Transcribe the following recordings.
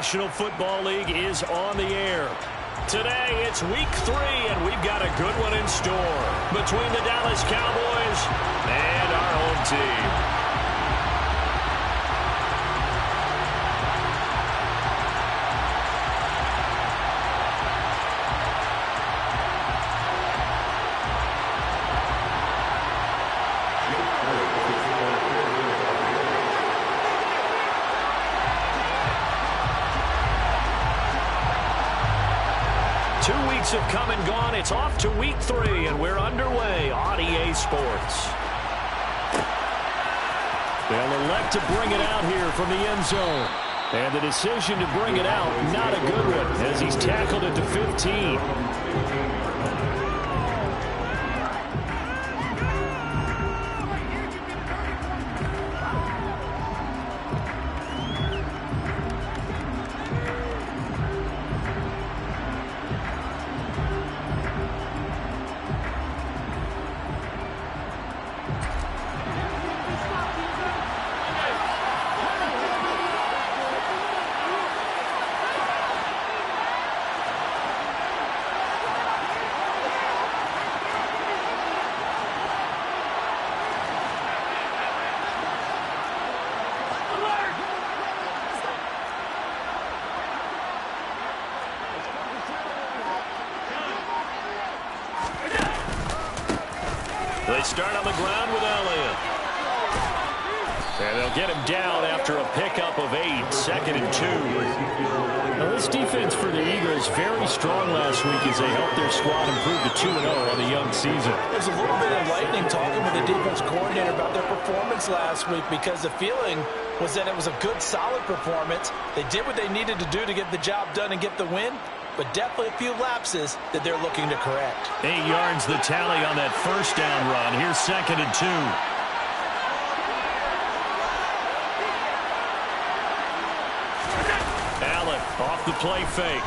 National Football League is on the air. Today, it's week 3, and we've got a good one in store between the Dallas Cowboys and our home team. 2 weeks have come and gone. It's off to week 3, and we're underway on EA Sports. They'll elect to bring it out here from the end zone. And the decision to bring it out, not a good one, as he's tackled at the 15. They start on the ground with Elliott. And they'll get him down after a pickup of 8, 2nd and 2. Now, this defense for the Eagles very strong last week as they helped their squad improve to 2-0 on the young season. There's a little bit of lightning talking with the defense coordinator about their performance last week because the feeling was that it was a good, solid performance. They did what they needed to do to get the job done and get the win, but definitely a few lapses that they're looking to correct. 8 yards the tally on that first down run. Here's 2nd and 2. Allen off the play fake.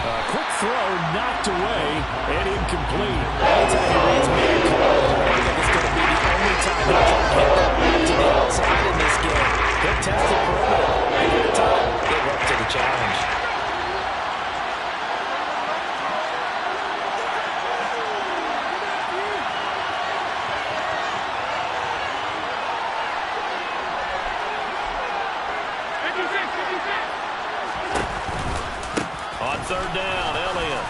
A quick throw knocked away and incomplete. Anytime he reads man coverage, I think it's going to be the only time he can get that back to the outside in this game. They'll test the perimeter. Every time they work to the challenge. On 3rd down, Elliott.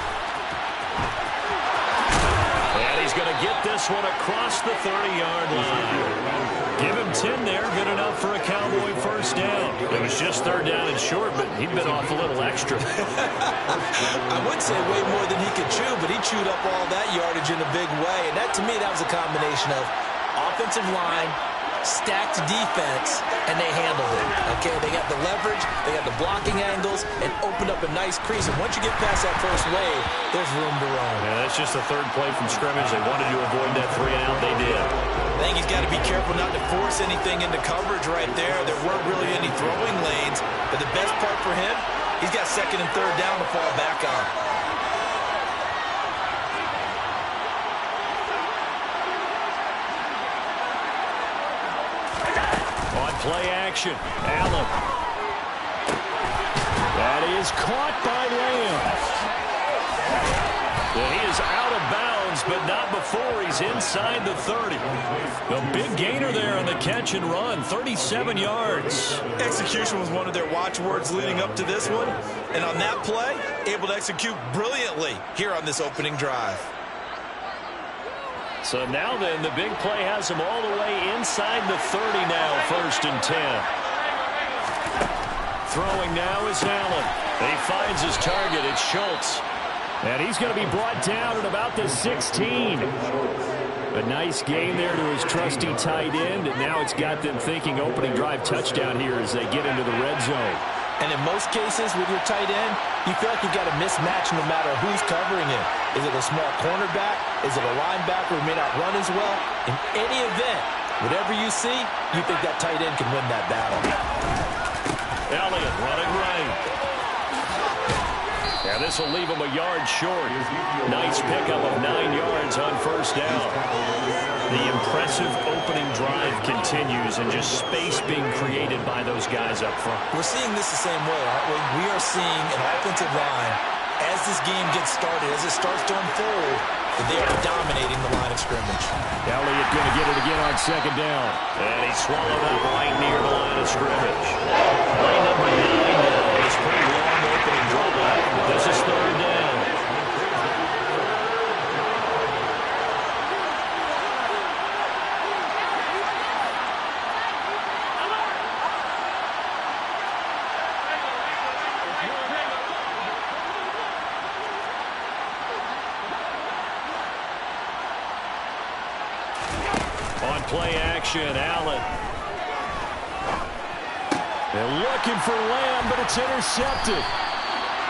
And he's going to get this one across the 30-yard line. Give him 10 there, good enough for a Cowboy first down. It was just 3rd down and short, but he bit off a little extra. I would say way more than he could chew, but he chewed up all that yardage in a big way. And that, to me, that was a combination of offensive line, stacked defense, and they handled it. Okay, they got the leverage, they got the blocking angles, and opened up a nice crease. And once you get past that first wave, there's room to roam. Yeah, that's just the 3rd play from scrimmage. They wanted to avoid that 3-and-out. They did. I think he's got to be careful not to force anything into coverage right there. There weren't really any throwing lanes, but the best part for him, he's got 2nd and 3rd down to fall back on. Play action. Allen. That is caught by Lamb. Well, he is out of bounds, but not before he's inside the 30. A big gainer there on the catch and run, 37 yards. Execution was one of their watchwords leading up to this one. And on that play, able to execute brilliantly here on this opening drive. So now then, the big play has him all the way inside the 30 now, 1st and 10. Throwing now is Allen. He finds his target. It's Schultz. And he's going to be brought down at about the 16. A nice game there to his trusty tight end, and now it's got them thinking opening drive touchdown here as they get into the red zone. And in most cases with your tight end, you feel like you've got a mismatch no matter who's covering him. Is it a small cornerback? Is it a linebacker who may not run as well? In any event, whatever you see, you think that tight end can win that battle. Elliott running right. And pass will leave him a yard short. Nice pickup of 9 yards on first down. The impressive opening drive continues, and just space being created by those guys up front. We're seeing this the same way, aren't we? We are seeing an offensive line, as this game gets started, as it starts to unfold, that they are dominating the line of scrimmage. Elliott going to get it again on second down. And he swallowed up right near the line of scrimmage. Play number 9 now. It's pretty long opening drive. This is third down. Play action, Allen. They're looking for Lamb, but it's intercepted.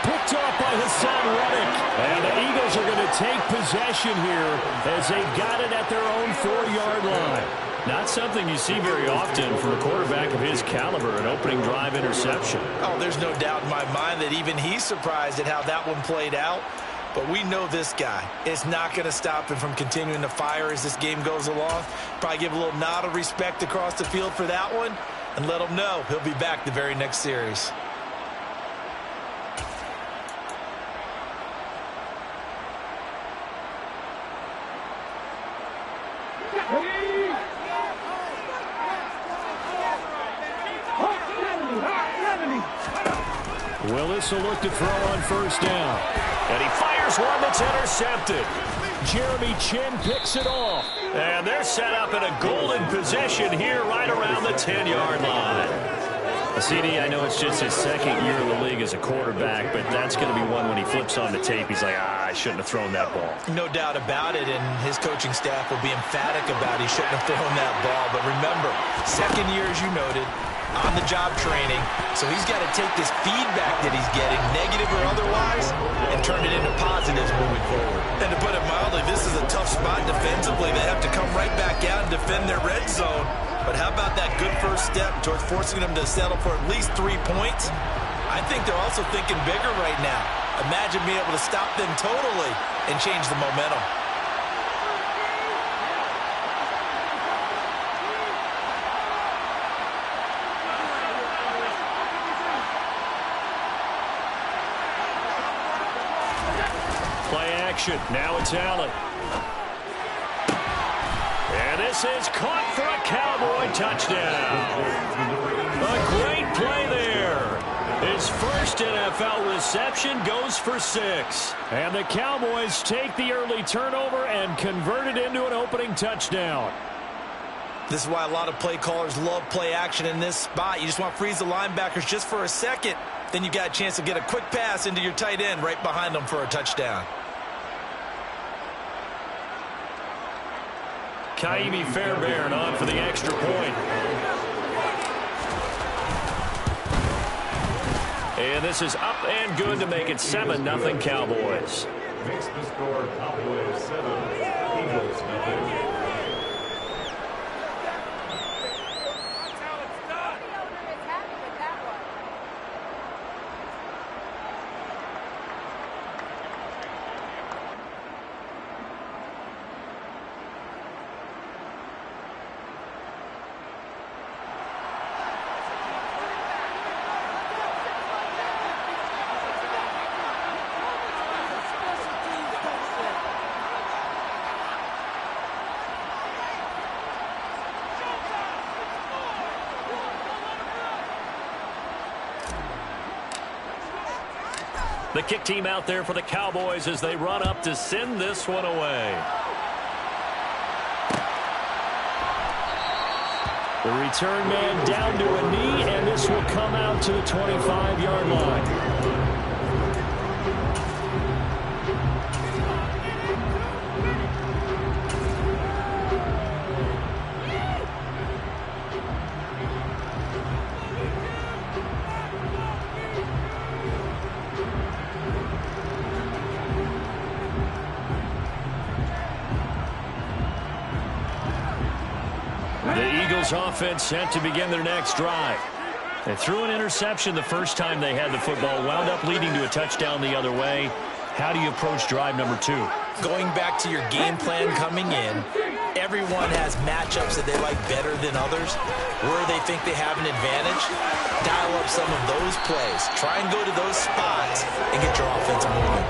Picked off by Hassan Reddick. And the Eagles are going to take possession here as they've got it at their own 4-yard line. Not something you see very often from a quarterback of his caliber, an opening drive interception. Oh, there's no doubt in my mind that even he's surprised at how that one played out. But we know this guy is not going to stop him from continuing to fire as this game goes along. Probably give a little nod of respect across the field for that one and let him know he'll be back the very next series. Willis will look to throw on first down. And he fires one that's intercepted. Jeremy Chin picks it off. And they're set up in a golden position here right around the 10-yard line. CD, I know it's just his second year in the league as a quarterback, but that's going to be one when he flips on the tape. He's like, I shouldn't have thrown that ball. No doubt about it, and his coaching staff will be emphatic about he shouldn't have thrown that ball. But remember, second year, as you noted, on-the-job training, so he's got to take this feedback that he's getting, negative or otherwise, and turn it into positives moving forward. And to put it mildly, this is a tough spot defensively. They have to come right back out and defend their red zone. But how about that good first step towards forcing them to settle for at least 3 points? I think they're also thinking bigger right now. Imagine being able to stop them totally and change the momentum. Now it's Allen. And this is caught for a Cowboy touchdown. A great play there. His first NFL reception goes for 6. And the Cowboys take the early turnover and convert it into an opening touchdown. This is why a lot of play callers love play action in this spot. You just want to freeze the linebackers just for a second. Then you got a chance to get a quick pass into your tight end right behind them for a touchdown. Kaimi Fairbairn on for the extra point. And this is up and good to make it 7-0 Cowboys. Makes the score Cowboys 7, Eagles 0. The kick team out there for the Cowboys as they run up to send this one away. The return man down to a knee, and this will come out to the 25-yard line. Offense set to begin their next drive. They threw an interception the first time they had the football, wound up leading to a touchdown the other way. How do you approach drive number 2? Going back to your game plan coming in, everyone has matchups that they like better than others. Where they think they have an advantage, dial up some of those plays. Try and go to those spots and get your offense moving.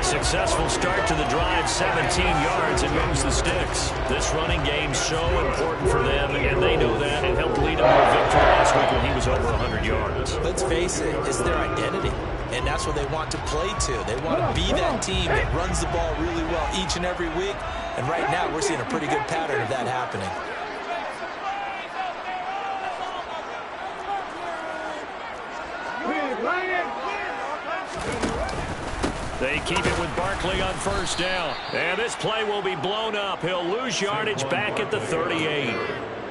Successful start to the drive, 17 yards, and moves the sticks. This running game so important for them, and they know that. It helped lead them to a victory last week when he was over 100 yards. Let's face it, it's their identity, and that's what they want to play to. They want to be that team that runs the ball really well each and every week, and right now we're seeing a pretty good pattern of that happening. They keep it with Barkley on first down. And this play will be blown up. He'll lose yardage back at the 38.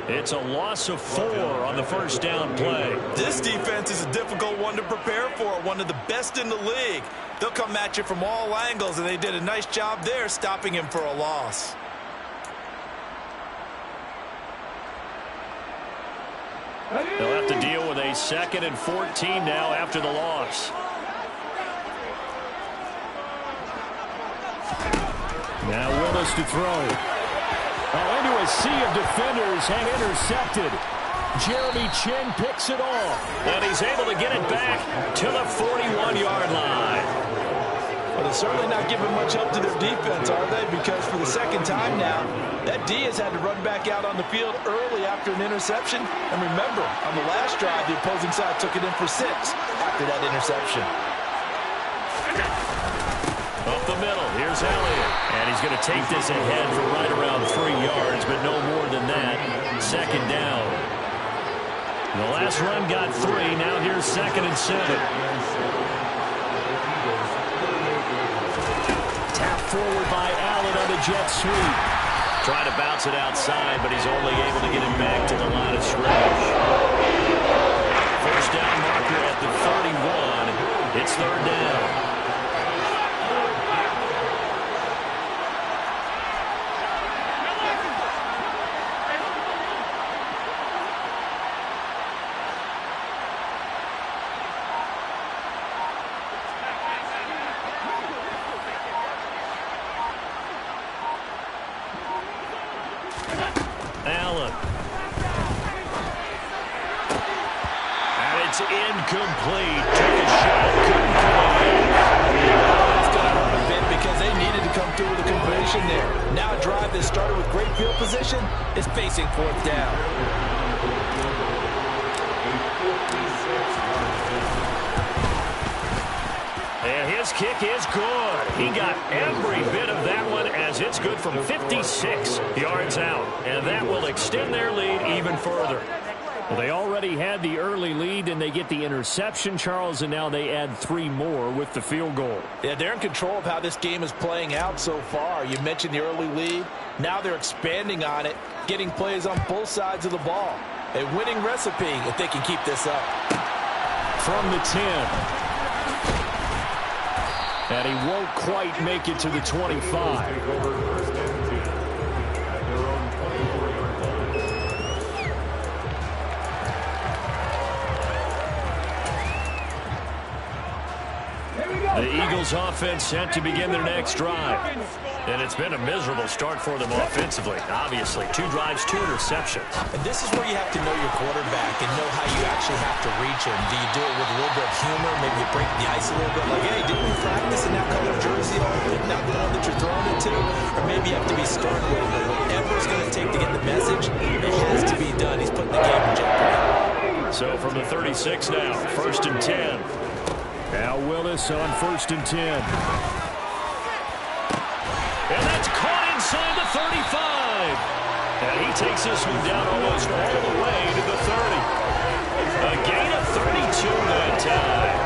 It's a loss of 4 on the first down play. This defense is a difficult one to prepare for, one of the best in the league. They'll come at you from all angles, and they did a nice job there stopping him for a loss. They'll have to deal with a 2nd and 14 now after the loss. Now Willis to throw. Into a sea of defenders and intercepted. Jeremy Chin picks it off. And he's able to get it back to the 41-yard line. Well, they're certainly not giving much help to their defense, are they? Because for the second time now, that D has had to run back out on the field early after an interception. And remember, on the last drive, the opposing side took it in for 6 after that interception. Up the middle, here's Elliott. And he's going to take this ahead for right around 3 yards, but no more than that. 2nd down. The last run got 3. Now here's 2nd and 7. Tap forward by Allen on the jet sweep. Trying to bounce it outside, but he's only able to get it back to the line of scrimmage. First down marker at the 31. It's 3rd down. Allen. And it's incomplete. Took a shot, couldn't play. It's going to hurt a bit because they needed to come through with a completion there. Now a drive that started with great field position is facing 4th down. And his kick is good. He got every bit of that one as it's good from 56 yards out. And that will extend their lead even further. Well, they already had the early lead, and they get the interception, Charles, and now they add 3 more with the field goal. Yeah, they're in control of how this game is playing out so far. You mentioned the early lead. Now they're expanding on it, getting plays on both sides of the ball. A winning recipe if they can keep this up. From the 10. And he won't quite make it to the 25. The Eagles offense set to begin their next drive. And it's been a miserable start for them offensively. Obviously, 2 drives, 2 interceptions. And this is where you have to know your quarterback and know how you actually have to reach him. Do you do it with a little bit of humor? Maybe you break the ice a little bit. Like, hey, didn't we practice in that color jersey on? Not the one that you're throwing it to? Or maybe you have to be stern with him. But whatever it's going to take to get the message, it has to be done. He's putting the game in jeopardy. So from the 36 now, 1st and 10. Now Willis on 1st and 10. And that's caught inside the 35. And he takes this one down almost all the way to the 30. A gain of 32 that time.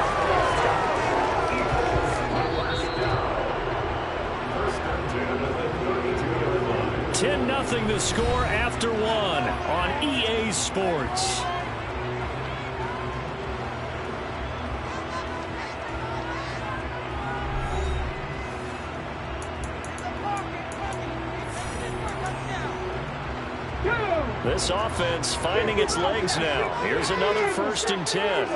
10-0 the score after 1 on EA Sports. This offense finding its legs now. Here's another 1st and 10.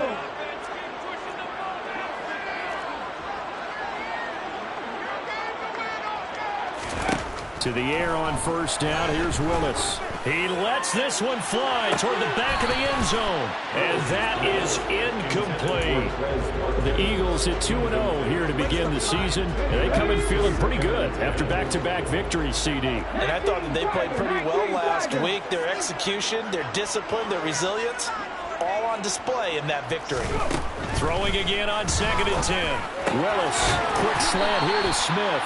To the air on 1st down. Here's Willis. He lets this one fly toward the back of the end zone. And that is incomplete. The Eagles at 2-0 here to begin the season. And they come in feeling pretty good after back-to-back victories, CD. And I thought that they played pretty well last week. Their execution, their discipline, their resilience, all on display in that victory. Throwing again on 2nd and 10. Willis, quick slant here to Smith.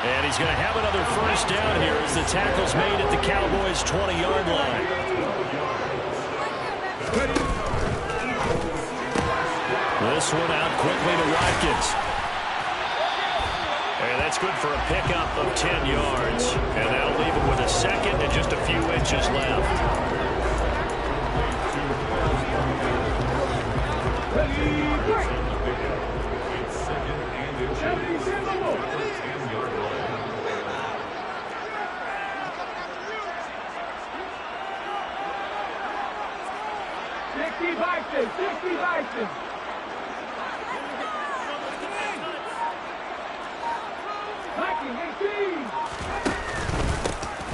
And he's going to have another 1st down here as the tackle's made at the Cowboys' 20-yard line. This one out quickly to Watkins. And that's good for a pickup of 10 yards. And that'll leave him with a 2nd and just a few inches left.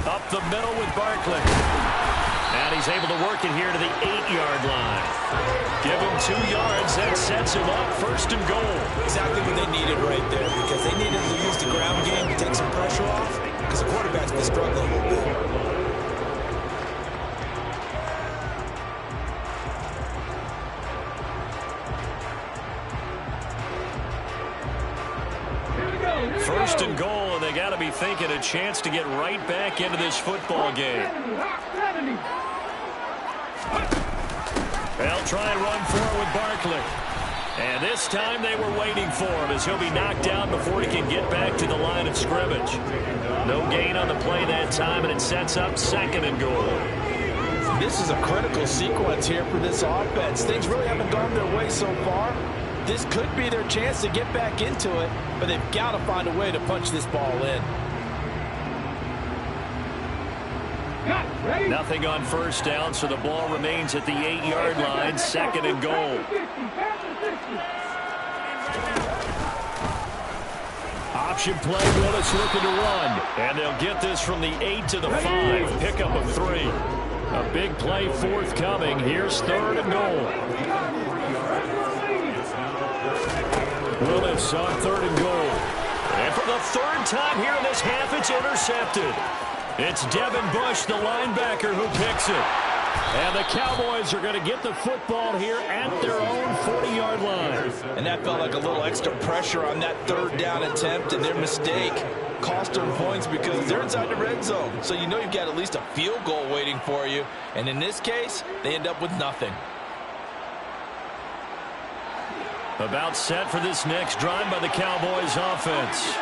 Up the middle with Barkley. And he's able to work it here to the 8-yard line. Give him 2 yards. That sets him up 1st and goal. Exactly what they needed right there, because they needed to use the ground game to take some pressure off, because the quarterback's been struggling a little bit. First and goal, and they got to be thinking a chance to get right back into this football game. They'll try and run for it with Barkley. And this time they were waiting for him as he'll be knocked down before he can get back to the line of scrimmage. No gain on the play that time, and it sets up 2nd and goal. This is a critical sequence here for this offense. Things really haven't gone their way so far. This could be their chance to get back into it, but they've got to find a way to punch this ball in. Nothing on 1st down, so the ball remains at the 8-yard line, 2nd and goal. Option play, Willis looking to run. And they'll get this from the 8 to the 5, pickup of 3. A big play forthcoming. Here's 3rd and goal. Willis on 3rd and goal. And for the 3rd time here in this half, it's intercepted. It's Devin Bush, the linebacker, who picks it. And the Cowboys are going to get the football here at their own 40-yard line. And that felt like a little extra pressure on that 3rd down attempt, and their mistake cost them points because they're inside the red zone. So you know you've got at least a field goal waiting for you. And in this case, they end up with nothing. About set for this next drive by the Cowboys offense.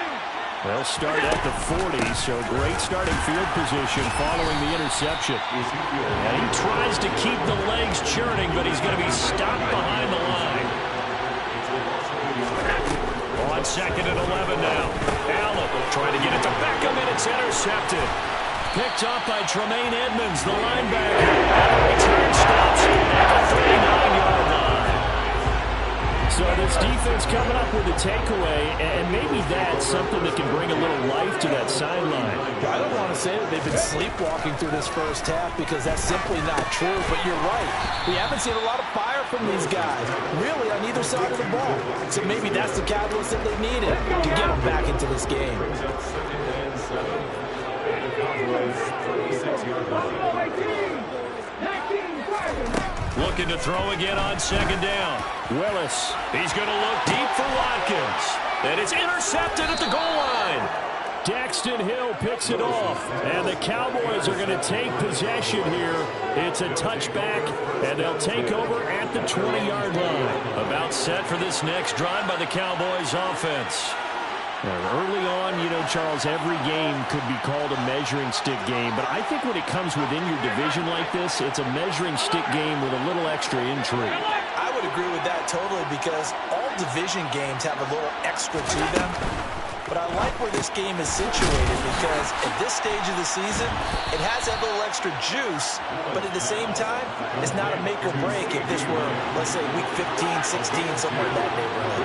They'll start at the 40, so great starting field position following the interception. And he tries to keep the legs churning, but he's going to be stopped behind the line. On 2nd and 11 now. Allen trying to get it to Beckham, and it's intercepted. Picked up by Tremaine Edmonds, the linebacker. And the return stops at the 39-yard line. So this defense coming up with a takeaway, and maybe that's something that can bring a little life to that sideline. I don't want to say that they've been sleepwalking through this 1st half, because that's simply not true, but you're right. We haven't seen a lot of fire from these guys, really, on either side of the ball. So maybe that's the catalyst that they needed to get them back into this game. Looking to throw again on 2nd down. Willis, he's going to look deep for Watkins. And it's intercepted at the goal line. Daxton Hill picks it off. And the Cowboys are going to take possession here. It's a touchback, and they'll take over at the 20-yard line. About set for this next drive by the Cowboys offense. Early on, you know, Charles, every game could be called a measuring stick game. But I think when it comes within your division like this, it's a measuring stick game with a little extra intrigue. I would agree with that totally, because all division games have a little extra to them. but I like where this game is situated because at this stage of the season, it has that little extra juice, but at the same time, it's not a make or break if this were, let's say, week 15, 16, somewhere in that neighborhood.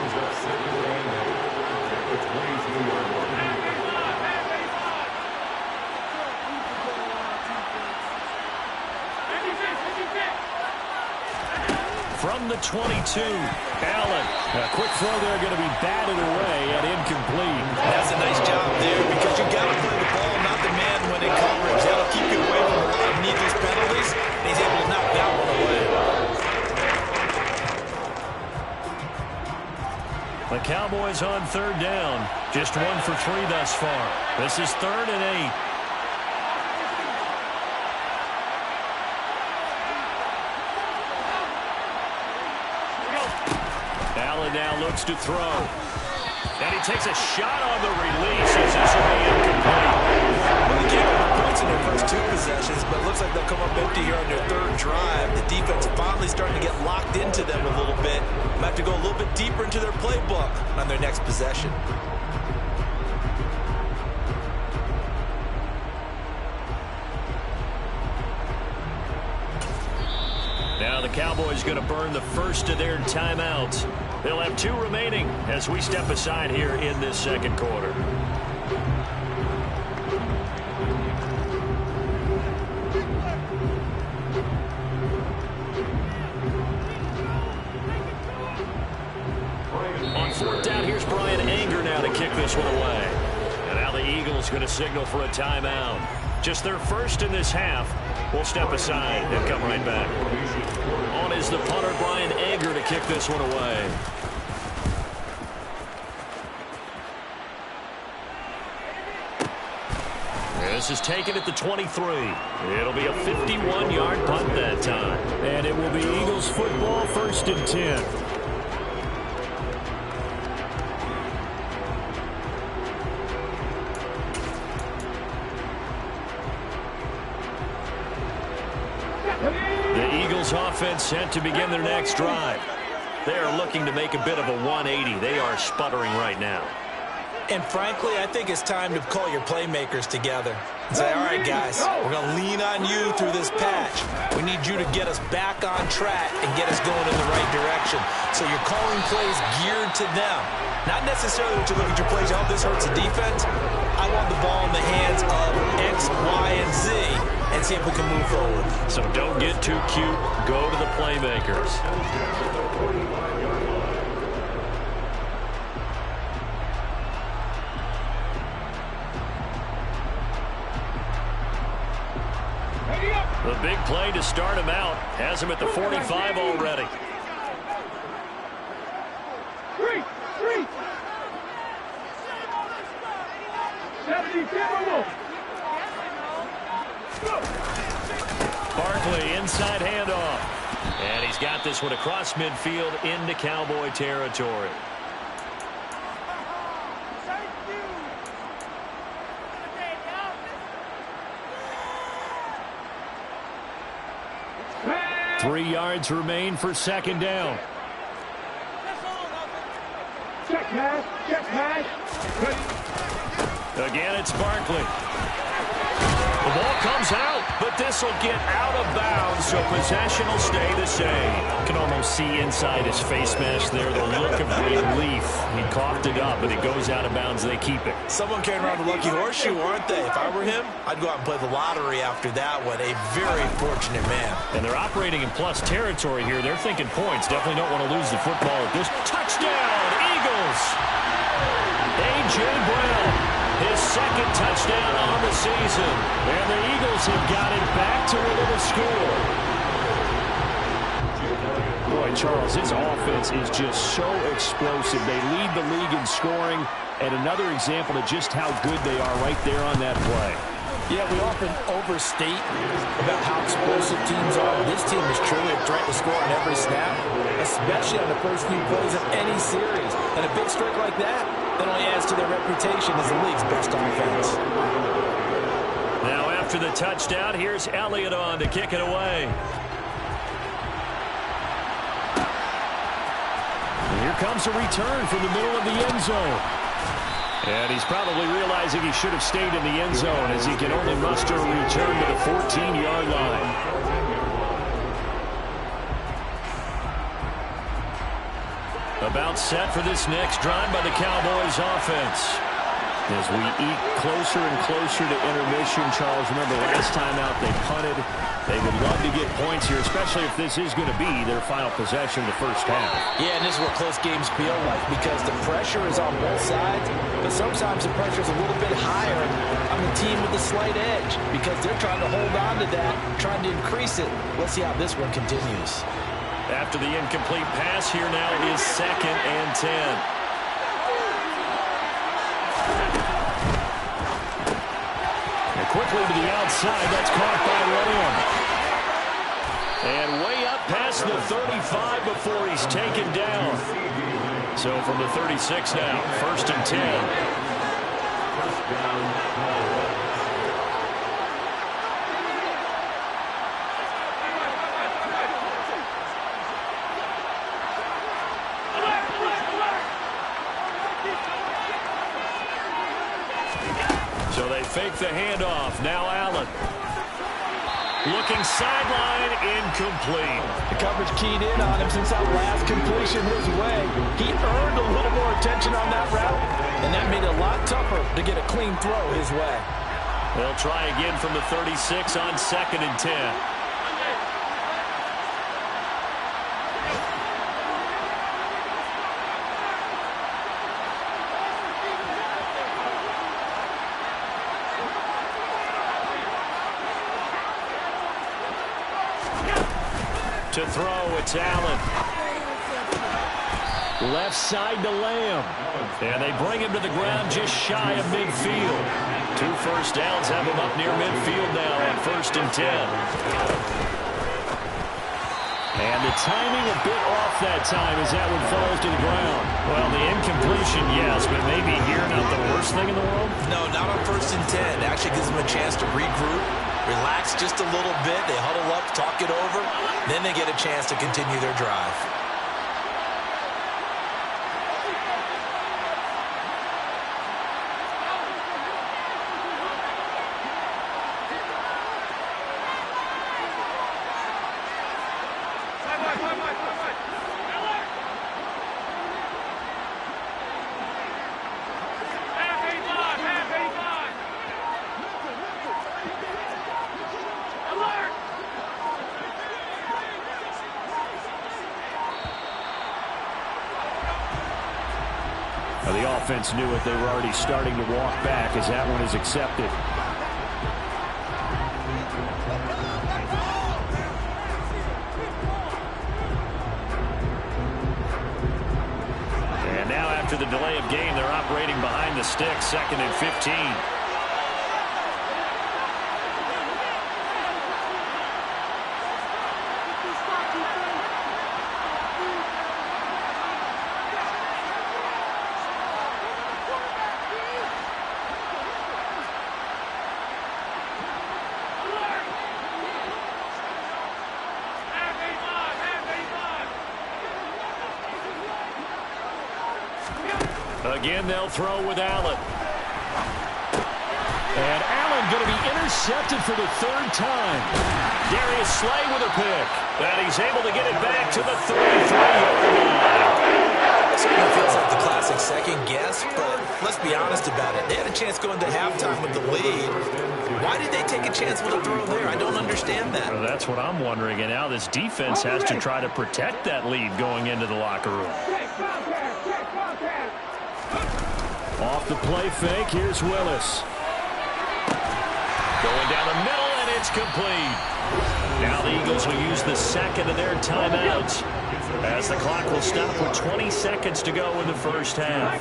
From the 22, Allen. A quick throw there going to be batted away and incomplete. That's a nice job there because you got to play the ball, not the man when in coverage. That'll keep you away from a lot of needless penalties, and he's able to knock that one away. The Cowboys on third down. Just 1 for 3 thus far. This is 3rd and 8. Now looks to throw. And he takes a shot on the release as this will be incomplete. Well, they gave up points in their first 2 possessions, but it looks like they'll come up empty here on their 3rd drive. The defense finally starting to get locked into them a little bit. Might have to go a little bit deeper into their playbook on their next possession. Now the Cowboys going to burn the first of their timeouts. They'll have 2 remaining as we step aside here in this second quarter. On 4th down, here's Brian Anger now to kick this one away. And now the Eagles going to signal for a timeout. Just their first in this half. We'll step aside and come right back. On is the punter, Brian Anger, to kick this one away. This is taken at the 23. It'll be a 51-yard punt that time. And it will be Eagles football, 1st and 10. Offense set to begin their next drive. They are looking to make a bit of a 180. They are sputtering right now. And frankly, I think it's time to call your playmakers together and say, all right, guys, we're going to lean on you through this patch. We need you to get us back on track and get us going in the right direction. So you're calling plays geared to them. Not necessarily what you look at your plays, oh, this hurts the defense. I want the ball in the hands of X, Y, and Z and see if we can move forward. So don't get too cute. Go to the playmakers. The big play to start him out has him at the 45 already. Barkley, inside handoff. And he's got this one across midfield into Cowboy territory. Three yards remain for 2nd down. Check pass. Check pass. Again, it's Barkley. The ball comes out, but this will get out of bounds, so possession will stay the same. You can almost see inside his face mask there the look of relief. He coughed it up, but it goes out of bounds. They keep it. Someone carrying around the lucky horseshoe, aren't they? If I were him, I'd go out and play the lottery after that one. A very fortunate man. And they're operating in plus territory here. They're thinking points. Definitely don't want to lose the football at this. Touchdown, Eagles! A.J. Brown. His 2nd touchdown on the season. And the Eagles have got it back to within a score. Boy, Charles, his offense is just so explosive. They lead the league in scoring. And another example of just how good they are right there on that play. Yeah, we often overstate about how explosive teams are. This team is truly a threat to score on every snap, especially on the first few plays of any series. And a big streak like that only adds to their reputation as the league's best offense. Now after the touchdown, here's Elliott on to kick it away. And here comes a return from the middle of the end zone. And he's probably realizing he should have stayed in the end zone as he can only muster a return to the 14-yard line. About set for this next drive by the Cowboys offense. As we eat closer and closer to intermission, Charles, remember last time out they punted. They would love to get points here, especially if this is going to be their final possession of the first half. Yeah, and this is what close games feel like because the pressure is on both sides, but sometimes the pressure is a little bit higher on the team with the slight edge because they're trying to hold on to that, trying to increase it. Let's see how this one continues. After the incomplete pass, here now is 2nd and 10. Quickly to the outside. That's caught by Lamb. And way up past the 35 before he's taken down. So from the 36 now, 1st and 10. So they fake the handoff. Now Allen. Looking sideline, incomplete. The coverage keyed in on him since that last completion his way. He earned a little more attention on that route, and that made it a lot tougher to get a clean throw his way. They'll try again from the 36 on 2nd and 10. To throw, it's Allen. Left side to Lamb. And they bring him to the ground just shy of midfield. 2 first downs have him up near midfield now on 1st and 10. And the timing a bit off that time as that one falls to the ground. Well, the incompletion, yes, but maybe here not the worst thing in the world? No, not on 1st and 10. It actually gives them a chance to regroup, relax just a little bit. They huddle up, talk it over. Then they get a chance to continue their drive. The offense knew it. They were already starting to walk back as that one is accepted. And now after the delay of game, they're operating behind the stick, 2nd and 15. Again, they'll throw with Allen. And Allen going to be intercepted for the 3rd time. Darius Slay with a pick. And he's able to get it back to the 33-yard line. Certainly feels like the classic second guess, but let's be honest about it. They had a chance going to halftime with the lead. Why did they take a chance with a throw there? I don't understand that. Well, that's what I'm wondering. And now this defense has to try to protect that lead going into the locker room. Off the play fake, here's Willis. Going down the middle, and it's complete. Now the Eagles will use the 2nd of their timeouts as the clock will stop with 20 seconds to go in the first half.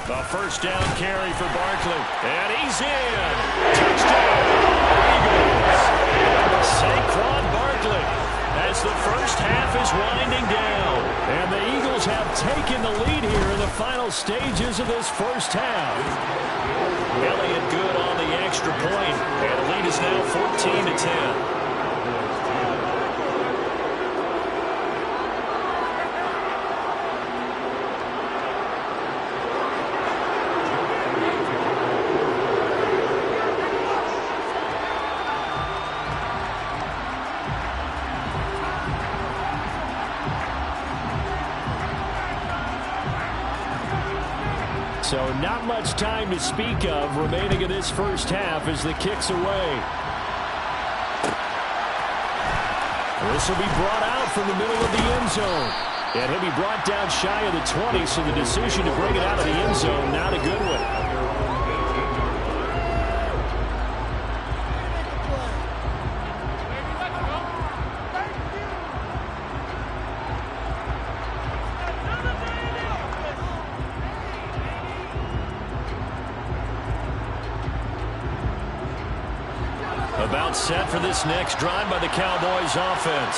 A first down carry for Barkley. And he's in. Touchdown, Eagles. Saquon Barkley as the first half is winding down. And the Eagles have taken the lead here in the final stages of this first half. Elliott good on the extra point. And the lead is now 14-10. So not much time to speak of remaining in this first half as the kick's away. This will be brought out from the middle of the end zone. And he'll be brought down shy of the 20, so the decision to bring it out of the end zone, not a good one. About set for this next drive by the Cowboys offense.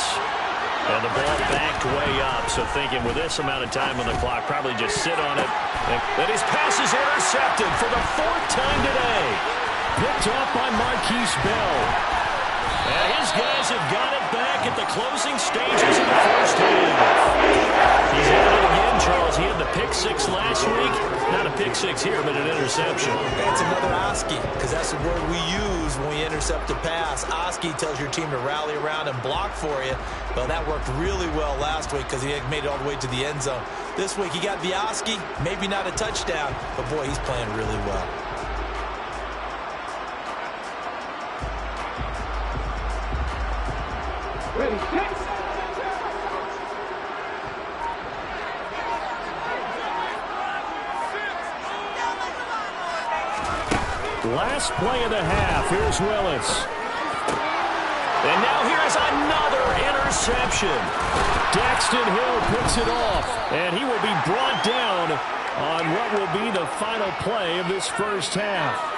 And the ball backed way up, so thinking with this amount of time on the clock, probably just sit on it. And his pass is intercepted for the 4th time today. Picked off by Marquise Bell. And his guys have got it back at the closing stages of the first half. He's at it again, Charles. He had the pick 6 last week. Not a pick 6 here, but an interception. That's another Oski, because that's the word we use when we intercept a pass. Oski tells your team to rally around and block for you. Well, that worked really well last week because he had made it all the way to the end zone. This week he got the Oski, maybe not a touchdown, but boy, he's playing really well. Last play of the half. Here's Willis. And now here's another interception. Daxton Hill picks it off, and he will be brought down on what will be the final play of this first half.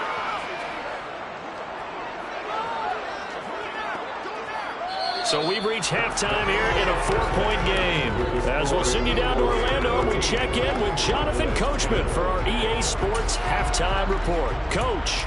So we've reached halftime here in a 4-point game. As we'll send you down to Orlando, we check in with Jonathan Coachman for our EA Sports Halftime Report. Coach.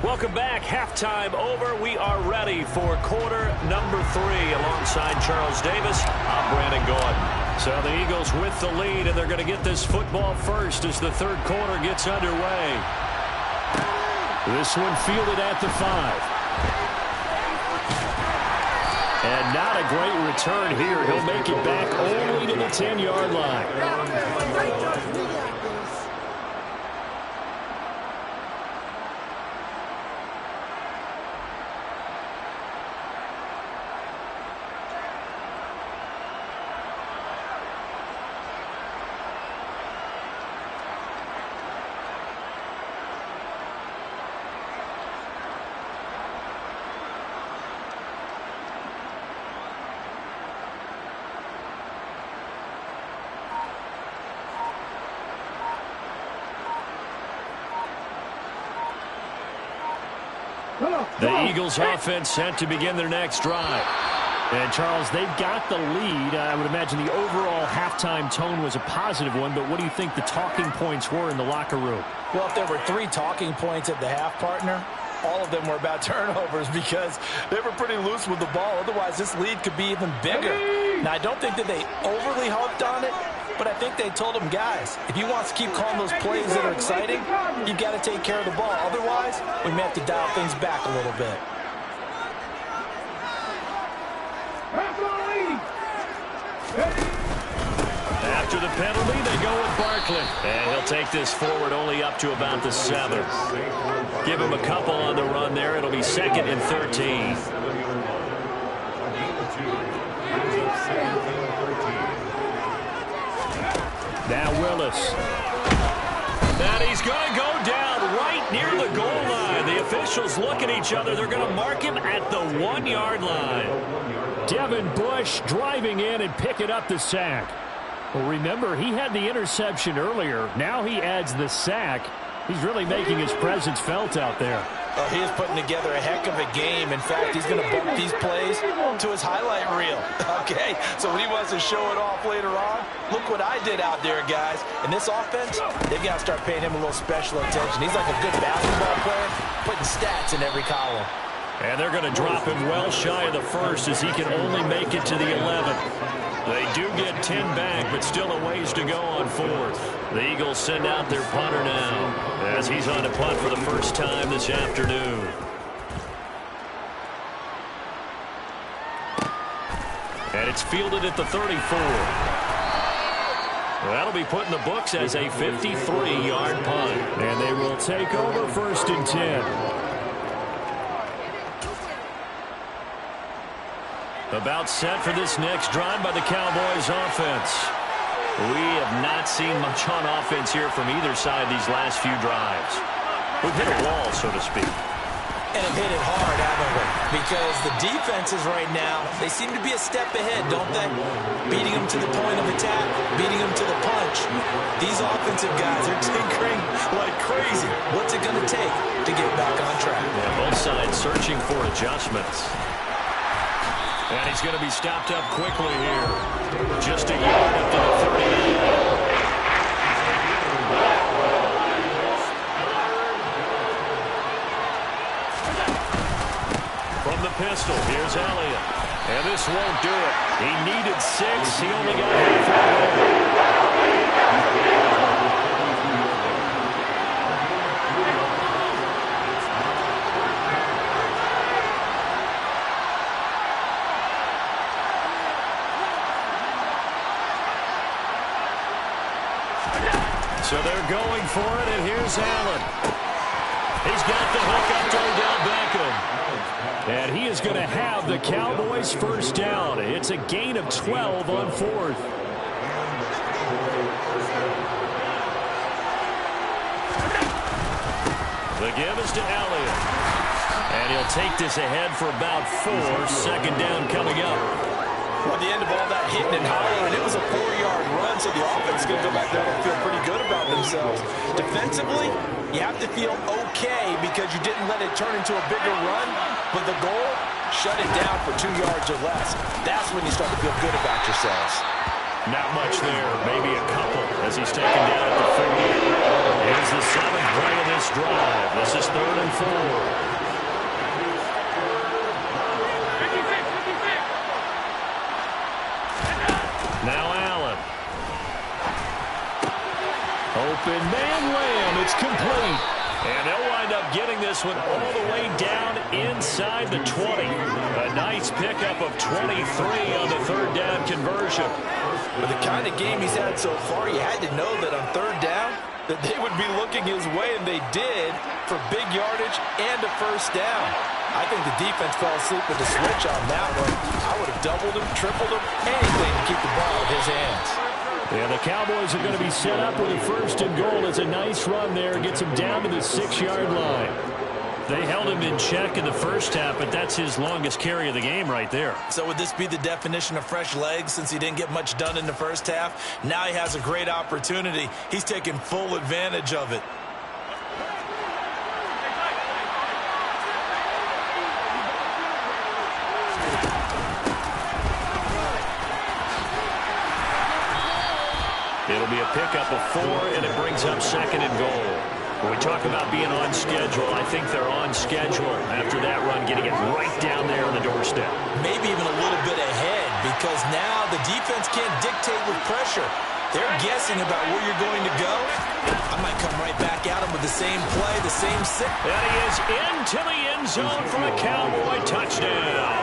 Welcome back. Halftime over. We are ready for quarter number 3. Alongside Charles Davis, I'm Brandon Gordon. So the Eagles with the lead, and they're going to get this football first as the third quarter gets underway. This one fielded at the 5. And not a great return here. He'll make it back only to the 10-yard line. The Eagles offense set to begin their next drive. And, Charles, they've got the lead. I would imagine the overall halftime tone was a positive one, but what do you think the talking points were in the locker room? Well, if there were 3 talking points at the half, partner, all of them were about turnovers because they were pretty loose with the ball. Otherwise, this lead could be even bigger. Now, I don't think that they overly harped on it, but I think they told them, guys, if you want to keep calling those plays that are exciting, you've got to take care of the ball. Otherwise, we may have to dial things back a little bit. After the penalty, they go with Barkley. And he'll take this forward only up to about the 7. Give him a couple on the run there. It'll be 2nd and 13. Now Willis. And he's going to go down right near the goal line. The officials look at each other. They're going to mark him at the 1-yard line. Devin Bush driving in and picking up the sack. Well, remember, he had the interception earlier. Now he adds the sack. He's really making his presence felt out there. Oh, he is putting together a heck of a game. In fact, he's going to bump these plays to his highlight reel. Okay, so when he wants to show it off later on, look what I did out there, guys. In this offense, they've got to start paying him a little special attention. He's like a good basketball player, putting stats in every column. And they're going to drop him well shy of the first as he can only make it to the 11th. They do get 10 back, but still a ways to go on fourth. The Eagles send out their punter now as he's on to punt for the first time this afternoon. And it's fielded at the 34. That'll be put in the books as a 53-yard punt. And they will take over 1st and 10. About set for this next drive by the Cowboys offense. We have not seen much on offense here from either side these last few drives. We've hit a wall, so to speak. And have hit it hard, haven't we? Because the defenses right now, they seem to be a step ahead, don't they? Beating them to the point of attack, beating them to the punch. These offensive guys are tinkering like crazy. What's it going to take to get back on track? Yeah, both sides searching for adjustments. And he's going to be stopped up quickly here. Just a yard up to the 39. From the pistol, here's Elliott. And this won't do it. He needed 6. He only got half. So they're going for it, and here's Allen. He's got the hook up to Odell Beckham. And he is going to have the Cowboys first down. It's a gain of 12 on 4th. The give is to Elliott. And he'll take this ahead for about 4. 2nd down coming up. Well, at the end of all that hitting and hollering, it was a 4-yard run, so the offense is going to go back there and feel pretty good about themselves. Defensively, you have to feel okay because you didn't let it turn into a bigger run, but the goal, shut it down for 2 yards or less. That's when you start to feel good about yourselves. Not much there, maybe a couple as he's taken down at the 40. Here's the 7th play of this drive. This is 3rd and 4. Now Allen. Open man Lamb. It's complete. And they'll wind up getting this one all the way down inside the 20. A nice pickup of 23 on the 3rd down conversion. With the kind of game he's had so far, you had to know that on 3rd down, that they would be looking his way, and they did, for big yardage and a first down. I think the defense fell asleep with the switch on that one. I would have doubled him, tripled him, anything to keep the ball in his hands. Yeah, the Cowboys are going to be set up with a 1st and goal. It's a nice run there. Gets him down to the 6-yard line. They held him in check in the first half, but that's his longest carry of the game right there. So would this be the definition of fresh legs since he didn't get much done in the first half? Now he has a great opportunity. He's taking full advantage of it. It'll be a pickup of 4, and it brings up 2nd and goal. When we talk about being on schedule, I think they're on schedule after that run, getting it right down there on the doorstep. Maybe even a little bit ahead, because now the defense can't dictate with pressure. They're guessing about where you're going to go. I might come right back at him with the same play, the same sit. And he is into the end zone for a Cowboy touchdown.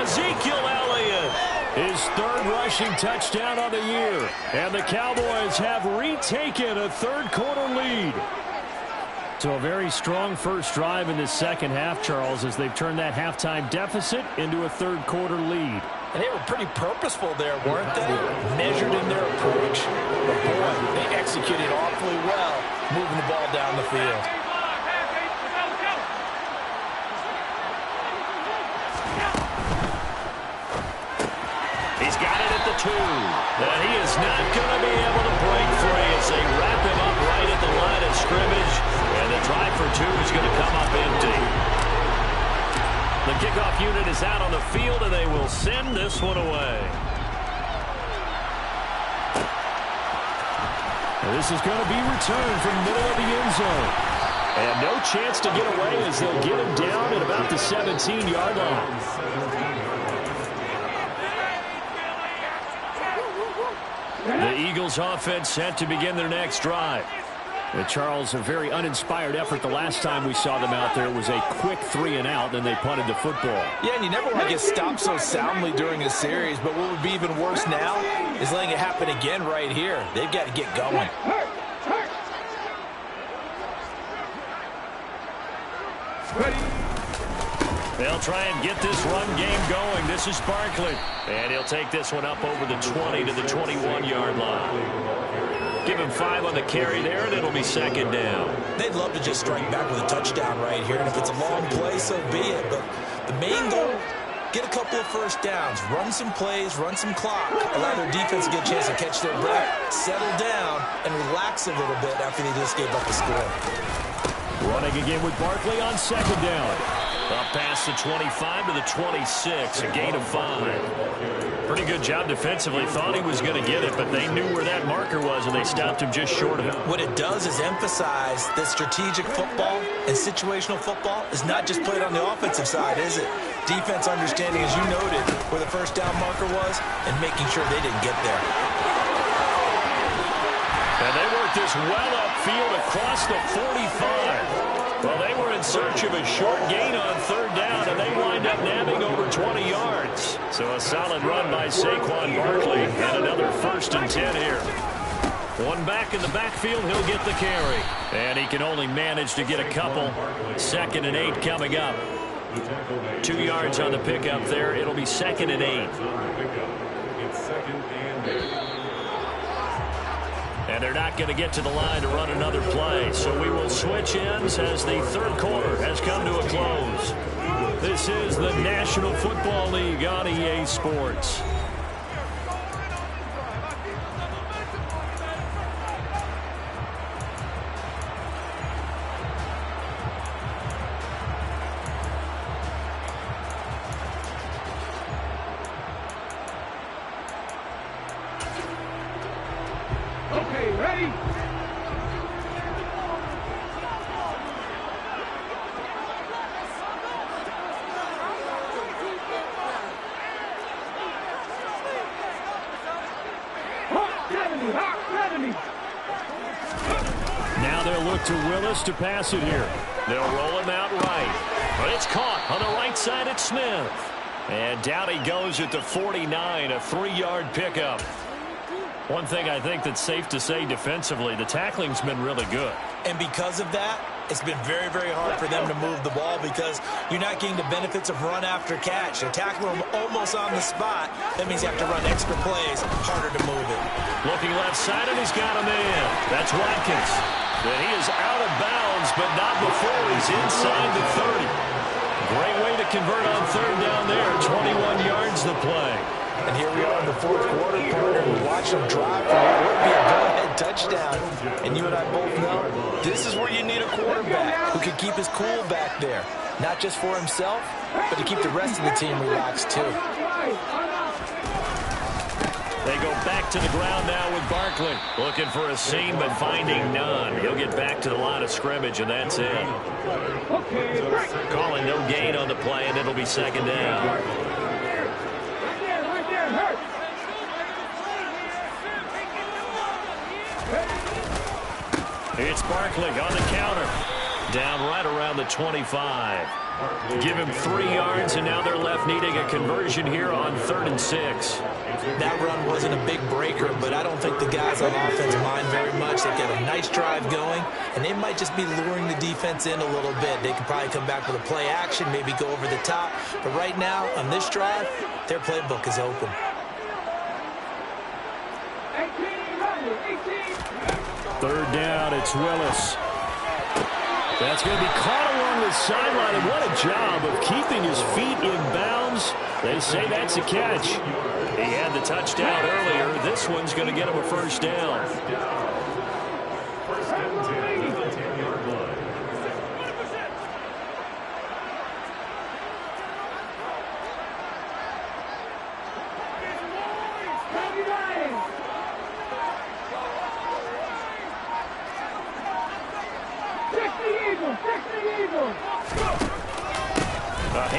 Ezekiel Elliott, his 3rd rushing touchdown of the year. And the Cowboys have retaken a 3rd quarter lead. So a very strong first drive in the second half, Charles, as they've turned that halftime deficit into a 3rd quarter lead. And they were pretty purposeful there, weren't they? Measured in their approach. But boy, they executed awfully well, moving the ball down the field. He's got it at the 2. And he is not going to be able to break free as they wrap him up right at the line of scrimmage. And the drive for 2 is going to come up empty. The kickoff unit is out on the field, and they will send this one away. This is going to be returned from the middle of the end zone. And no chance to get away as they'll get him down at about the 17-yard line. The Eagles offense set to begin their next drive. Charles, a very uninspired effort the last time we saw them out there was a quick 3-and-out, then they punted the football. Yeah, and you never want to get stopped so soundly during a series, but what would be even worse now is letting it happen again right here. They've got to get going. They'll try and get this run game going. This is Barkley. And he'll take this one up over the 20 to the 21-yard line. Give him 5 on the carry there, and it'll be second down. They'd love to just strike back with a touchdown right here, and if it's a long play, so be it. But the main goal, get a couple of first downs, run some plays, run some clock, allow their defense to get a chance to catch their breath, settle down, and relax a little bit after they just gave up the score. Running again with Barkley on second down. Up past the 25 to the 26, a gain of 5. Pretty good job defensively. Thought he was going to get it, but they knew where that marker was, and they stopped him just short of it. What it does is emphasize that strategic football and situational football is not just played on the offensive side, is it? Defense understanding, as you noted, where the first down marker was and making sure they didn't get there. And they worked this well upfield across the 45. Well, they were in search of a short gain on third down, and they wind up nabbing over 20 yards. So a solid run by Saquon Barkley, and another 1st and 10 here. One back in the backfield, he'll get the carry. And he can only manage to get a couple. 2nd and 8 coming up. 2 yards on the pickup there. It'll be 2nd and 8. It's 2nd and 8. And they're not going to get to the line to run another play. So we will switch ends as the third quarter has come to a close. This is the National Football League on EA Sports. Okay, ready? Now they'll look to Willis to pass it here. They'll roll him out right. But it's caught on the right side at Smith. And down he goes at the 49, a 3-yard pickup. One thing I think that's safe to say defensively, the tackling's been really good. And because of that, it's been very, very hard for them to move the ball because you're not getting the benefits of run after catch. They're tackling them almost on the spot. That means you have to run extra plays, harder to move it. Looking left side, and he's got him in. That's Watkins. But he is out of bounds, but not before he's inside the 30. Great way to convert on third down there. 21 yards the play. And here we are in the fourth quarter, partner. We watch them drive for what would be a go-ahead touchdown. And you and I both know this is where you need a quarterback who can keep his cool back there. Not just for himself, but to keep the rest of the team relaxed too. They go back to the ground now with Barkley. Looking for a seam, but finding none. He'll get back to the line of scrimmage, and that's it. Calling no gain on the play, and it'll be second down. It's Barkley on the counter. Down right around the 25. Give him 3 yards, and now they're left needing a conversion here on 3rd and 6. That run wasn't a big breaker, but I don't think the guys on offense mind very much. They've got a nice drive going, and they might just be luring the defense in a little bit. They could probably come back with a play action, maybe go over the top. But right now, on this drive, their playbook is open. 3rd down, it's Willis. That's going to be caught along the sideline, and what a job of keeping his feet in bounds. They say that's a catch. He had the touchdown earlier. This one's going to get him a 1st down.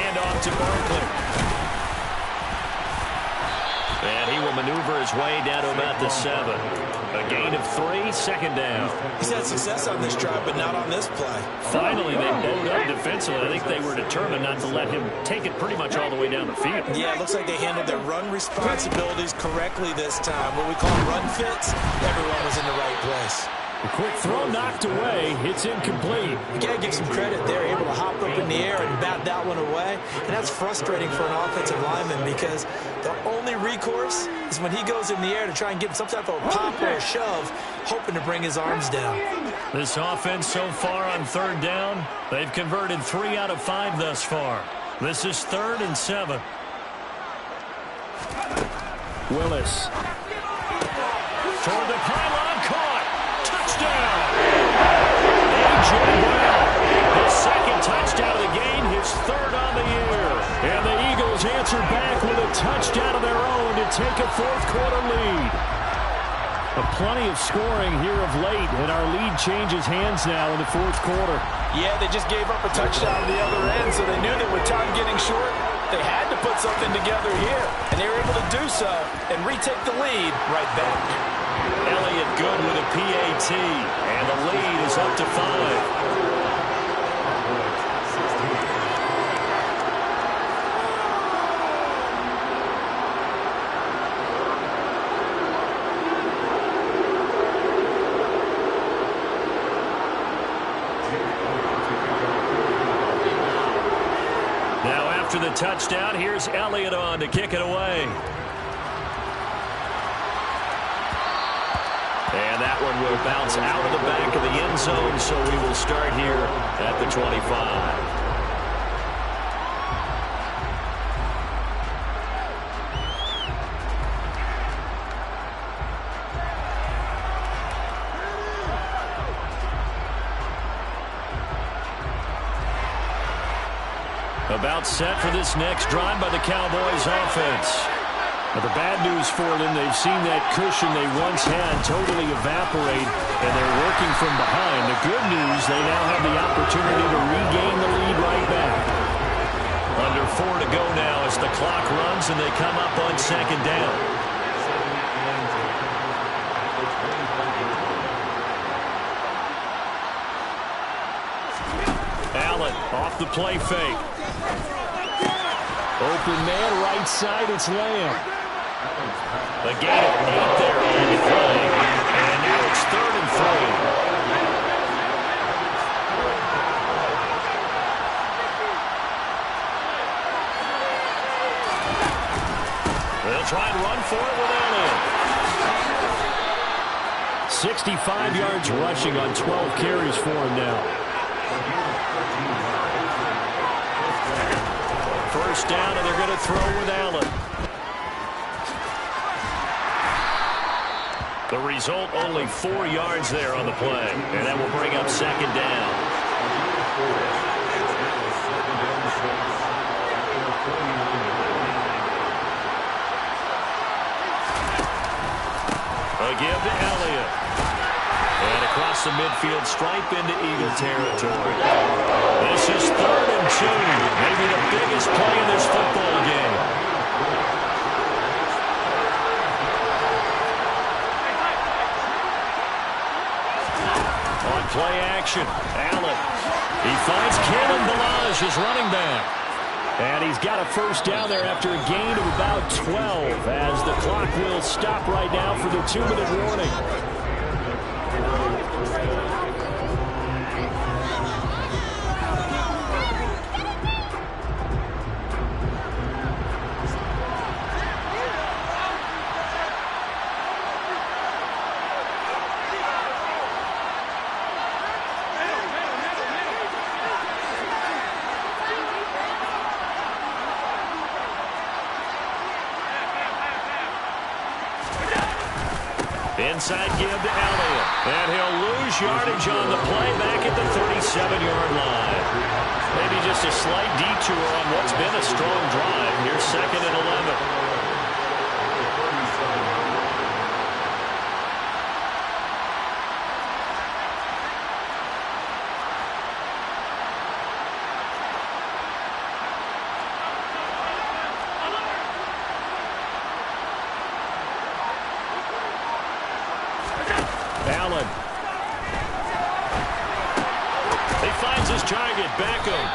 handoff to Barkley. And he will maneuver his way down to about the 7. A gain of 3, second down. He's had success on this drive, but not on this play. Finally, they bowed up defensively. I think they were determined not to let him take it pretty much all the way down the field. Yeah, it looks like they handled their run responsibilities correctly this time. What we call run fits, everyone was in the right place. A quick throw knocked away. It's incomplete. You got to give some credit. They're able to hop up in the air and bat that one away. And that's frustrating for an offensive lineman because the only recourse is when he goes in the air to try and get some type of a pop or a shove, hoping to bring his arms down. This offense so far on third down, they've converted 3 out of 5 thus far. This is 3rd and 7. Willis. Toward the pylon, caught. Touchdown! A.J. Brown, his 2nd touchdown of the game, his 3rd on the year. And the Eagles answer back with a touchdown of their own to take a 4th quarter lead. Plenty of scoring here of late, and our lead changes hands now in the 4th quarter. Yeah, they just gave up a touchdown on the other end, so they knew that with time getting short, they had to put something together here. And they were able to do so and retake the lead right back. Elliott good with a PAT, and the lead is up to 5. Now after the touchdown, here's Elliott on to kick it away. And that one will bounce out of the back of the end zone, so we will start here at the 25. About set for this next drive by the Cowboys offense. But the bad news for them, they've seen that cushion they once had totally evaporate, and they're working from behind. The good news, they now have the opportunity to regain the lead right back. Under 4 to go now as the clock runs and they come up on 2nd down. Allen off the play fake. Open man, right side, it's Lamb. A gain of 8 there on the play. And now it's 3rd and 3. They'll try and run for it with Elliott. 65 yards rushing on 12 carries for him now. 1st down, and they're going to throw with Allen. The result, only 4 yards there on the play. And that will bring up 2nd down. A give to Elliott. And across the midfield stripe into Eagle territory. This is 3rd and 2. Maybe the biggest play in this football game. On play action, Allen. He finds Kalen Ballage, his running back. And he's got a 1st down there after a gain of about 12 as the clock will stop right now for the 2-minute warning. Inside give to Elliott. And he'll lose yardage on the play back at the 37-yard line. Maybe just a slight detour on what's been a strong drive. Here's 2nd and 11. target, Beckham.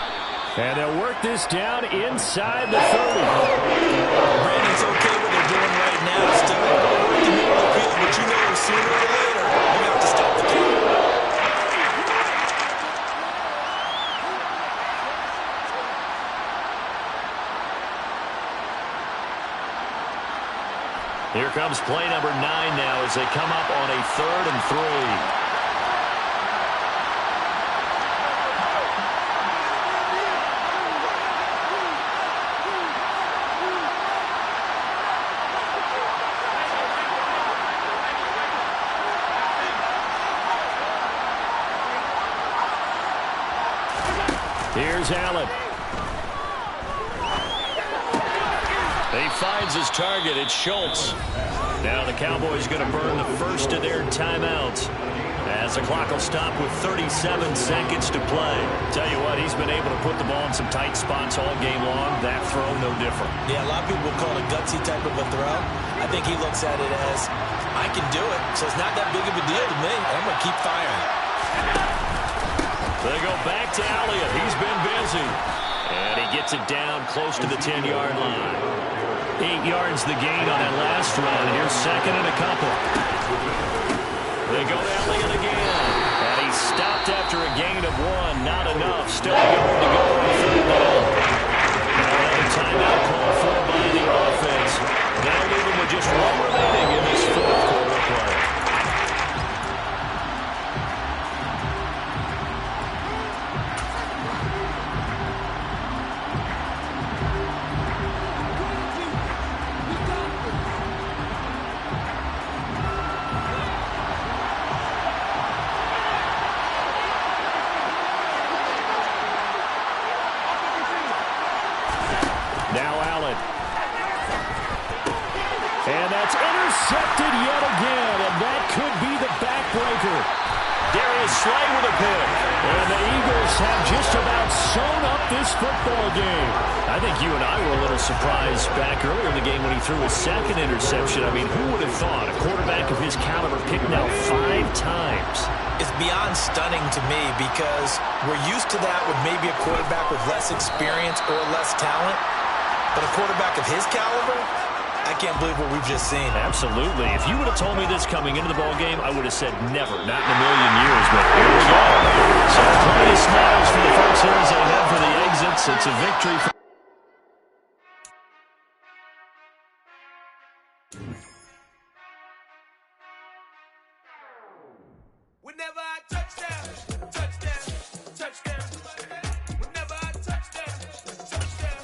And they'll work this down inside the 30. Brandon's okay what they're doing right now. Still able to work the middle of the field, but you know sooner or later, you have to stop the count. Here comes play number 9 now as they come up on a 3rd and 3. Here's Allen. He finds his target. It's Schultz. Now the Cowboys going to burn the first of their timeouts as the clock will stop with 37 seconds to play. Tell you what, he's been able to put the ball in some tight spots all game long. That throw, no different. Yeah, a lot of people will call it a gutsy type of a throw. I think he looks at it as, I can do it, so it's not that big of a deal to me. I'm going to keep firing. They go back to Elliott. He's been busy. And he gets it down close to the 10-yard line. 8 yards the gain on that last run. Here's second and a couple. They go to Elliott again. And he's stopped after a gain of 1. Not enough. Still a yard to go on 3rd down. Now another timeout called for by the offense. Now leaving with just 1 remaining in this 4th quarter play. Intercepted yet again, and that could be the backbreaker. Darius Slay with a pick. And the Eagles have just about sewn up this football game. I think you and I were a little surprised back earlier in the game when he threw his 2nd interception. I mean, who would have thought a quarterback of his caliber picked now 5 times? It's beyond stunning to me because we're used to that with maybe a quarterback with less experience or less talent. But a quarterback of his caliber, I can't believe what we've just seen. Absolutely. If you would have told me this coming into the ball game, I would have said never, not in a million years. But here we go. So plenty of smiles for the folks here as they head for the exits. It's a victory for whenever I touchdown, touchdown, touchdown. Whenever I touchdown, touchdown,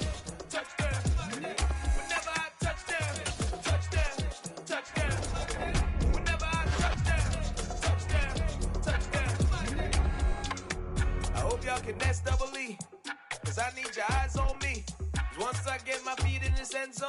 touchdown. Whenever I touchdown, touchdown, touchdown. Whenever I touchdown, touchdown, touchdown. I hope y'all can nest double E, 'cause I need your eyes on me. 'Cause once I get my feet in this end zone.